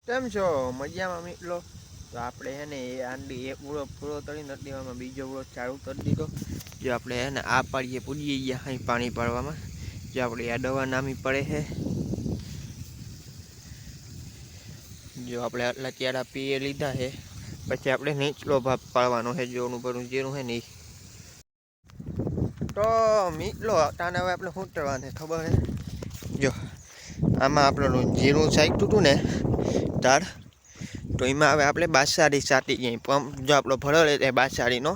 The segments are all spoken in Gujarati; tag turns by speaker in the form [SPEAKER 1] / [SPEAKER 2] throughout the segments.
[SPEAKER 1] કેમ છો મજામાં મિત્રો? તો આપણે હે ને એ આંડી એક ઉળો પૂરો કરી નથી દેવામાં, બીજો ઉળો ચાલુ કરી દીધો. જો આપણે હે ને આ પાડીએ પૂજી ગયા અહીં પાણી પાડવામાં, જો આપણે આ દવા નામી પડે છે. જો આપણે આટલા ક્યારા પીએ લીધા છે, પછી આપણે નીચલો ભાગ પાડવાનો છે, જોનું ભરું જેનું છે ને. તો મિત્રો તાને હવે આપણે શું કરવાનું ખબર છે? જો આમાં આપણું જીરું સાઈટું હતું ને તાર, તો એમાં હવે આપણે બાસાડી સાટી જઈએ. પંપ જો આપણો ભરેલો એ બાસાડીનો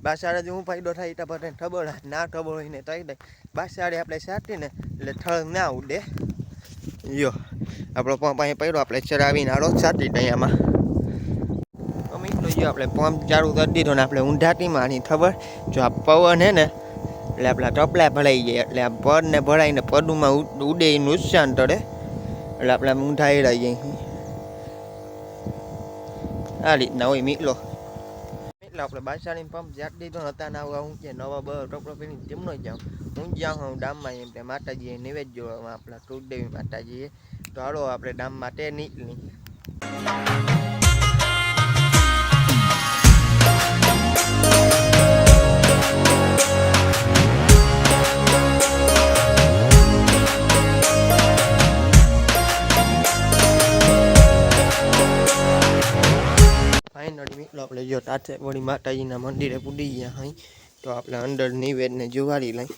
[SPEAKER 1] બાસાડે જો હું ફાયદો થાય તો બધાને ખબર ના ખબર હોય ને થઈ દે. બાસાડી આપણે સાટીને એટલે થળ ના ઉડે. જો આપણો પંપ અહીં પડ્યો, આપણે ચડાવીને આડો સાટી દઈએ આમાં. તો મિત્રો જો આપણે પંપ ચાલુ કરી દીધો ને આપણે ઊંધાટીમાં આની ખબર, જો આ પવન હે ને એટલે આપણા ટપલા ભરાઈ જાય, એટલે આ પડ ને ભરાઈને પડુમાં ઉડે એ નુકસાન કરે, એટલે આપણે ઊંધાઈ રહી જાય. આ રીતના હોય મિત્રો. એટલે આપણે બાસાડીને પંપ જાટ દીધો હતા ને હું કે નવા બર ટપલો પીને તેમનો જાઉં હું જાઉં હું ડામમાં એમ કે માતાજીએ નિવેદ જોવામાં આપણા કુળદેવી માતાજીએ. તો હાલો આપણે ડામ માટે નીકળી. ફાઇનલી મિત્રો આપણે જો તાતેવડી માતાજીના મંદિરે પૂડી ગયા અહીં, તો આપણે અંદર નિવેદને જુવારી લઈ.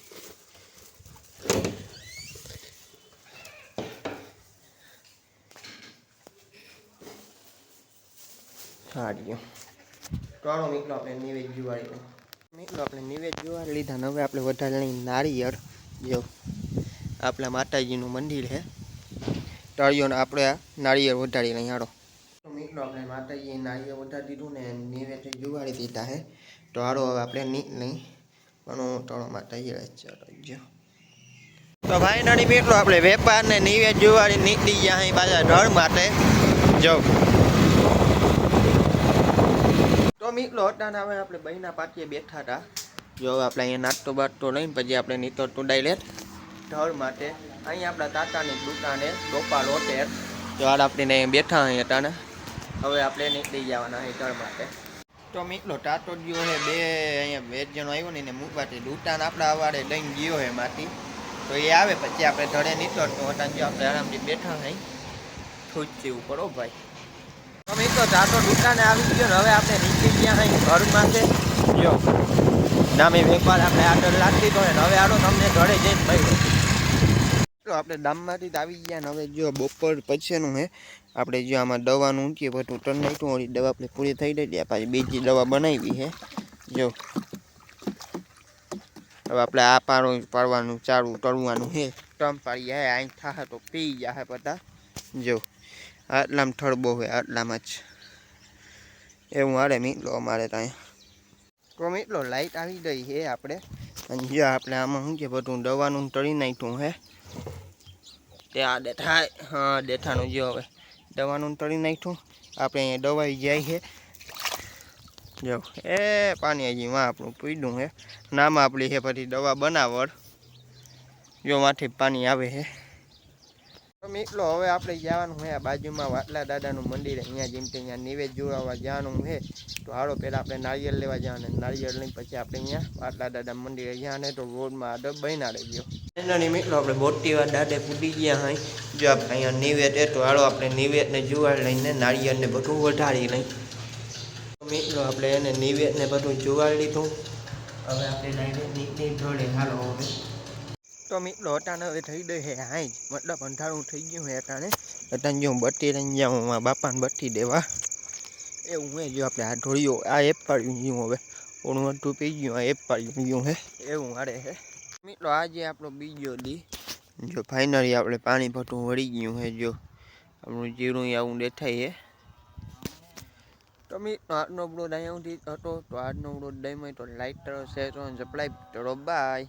[SPEAKER 1] સારું ચાલો મિત્રો આપણે નિવેદ જુવારી લઈ. મિત્રો આપણે નિવેદ જુવારી લીધા ને હવે આપણે વધારે લઈ નારિયેળ. જો આપણા માતાજીનું મંદિર છે, તળિયોને આપણે આ નારિયેળ વધારી લઈ. હારો મિત્રો આપણે માતાજીએ નારિયેળ વધારી દીધું ને નિવેદ જુવારી દીધા છે. તો હારો હવે આપણે નહીં પણ તળો માતાજી ચાલો. તો ફાઇનલી મિત્રો આપણે વેપારને નિવેદ જુવારી નીકળી ગયા અહીં પાછા ઢળ માટે. જો તો મિત્રો હતા હવે આપણે બહીના પાટીએ બેઠા હતા. જો આપણે અહીંયા નાસ્તો બાસ્તો લઈને પછી આપણે નીતો ટોડાઈ લેત ઢળ માટે. અહીં આપણા તાતાની દુકાને ડોપા લોટેર. જો હાલ આપણે બેઠા અહીં હતા ને હવે આપણે નીકળી જવાના અહીં ઢળ માટે. તો મિત્રો ટાટો ગયો છે બે અહીંયા બે જણો આવ્યો ને એને મૂકવાથી દુકાન આપણા અવાડે લઈને ગયો છે માટી. તો એ આવે પછી આપણે ઢળે નીકળતો હતા. જો આપણે આરામથી બેઠા અહીં ખુશ ઉપર. ઓ ભાઈ તો મિત્રો ટાટો દુકાને આવી ગયો ને હવે આપણે નીકળી ગયા અહીં ઘરમાં છે. જો નામે વેપાર આપણે આગળ લાગતી તો ને હવે આડો તમને ઢળે જઈને મળ્યો. આપણે ડામમાંથી જ આવી ગયા ને હવે જો બપોર પછીનું હે આપણે જો આમાં દવાનું ઊંચી બધું ટન નાખ્યું હોય દવા આપણે પૂરી થઈ ગઈ. પાછી બીજી દવા બનાવી છે. જો હવે આપણે આ પાડવાનું ચાલુ કરવાનું છે. ટમ પાડી હે અહીં થાય તો પી જાય બધા. જો આટલામાં ઠળબો હોય આટલામાં જ એવું હારે મિત્રો અમારે ત્યાં. તો મિત્રો લાઈટ આવી ગઈ છે આપણે અને જો આપણે આમાં શું છે બધું દવાનું તળી નાખ્યું હે. ત્યાં દેખાય હા દેખાનું જો હવે દવાનું તળી નાખ્યું આપણે અહીંયા દવાઈ જાય છે. જો એ પાણી હજી માં આપણું પીડું છે નામાં આપણી છે પછી દવા બનાવડ. જો માંથી પાણી આવે છે. તો મિત્રો હવે આપણે જવાનું છે આ બાજુમાં વાટલા દાદાનું મંદિર, અહીંયા જેમ કે અહીંયા નિવેદ જોડાવવા જવાનું છે. તો હાલો પહેલાં આપણે નારિયેળ લેવા જવાનું, નારિયેળ લઈને પછી આપણે અહીંયા વાટલા દાદા મંદિરે અહીંયા ને તો રોડમાં આડો બહીના રહી ગયો. એનાની મિત્રો આપણે બોટીવા દાદે પૂડી ગયા હોય. જો આપણે અહીંયા નિવેદ એ તો હાલો આપણે નિવેદને જુવાર લઈને નારિયેળને બધું વધારી લઈ. મિત્રો આપણે એને નિવેદને બધું જુવાર લીધું. હવે આપણે ડાયરેક્ટ નીકળી ઢોળે હાલો હવે. તો મિત્રો અટાણે હવે થઈ ગઈ છે હાઈ જ મતલબ અંધારું થઈ ગયું છે અટાણે. અટાણે જો હું બત્તી લઈને જાઉં મારા બાપાને બત્તી દેવા એવું હે. જો આપણે આ ઢોળ્યો આ એપ પાડ્યું ગયું હવે ઓણું અડધું પી ગયું આ એપ પાડ્યું ગયું હે એવું હારે છે. મિત્રો આજે આપણો બીજો દી. જો ફાઇનલી આપણે પાણી ભઠું વળી ગયું છે. જો આપણું જીરું આવું દેખાય છે. તો મિત્રો આજનો બ્લોગ અહીંયાથી હતો. તો આજનો બ્લોગ દઈ તો લાઈક કરો, શેર કરો, સબસ્ક્રાઈબ કરો. બાય.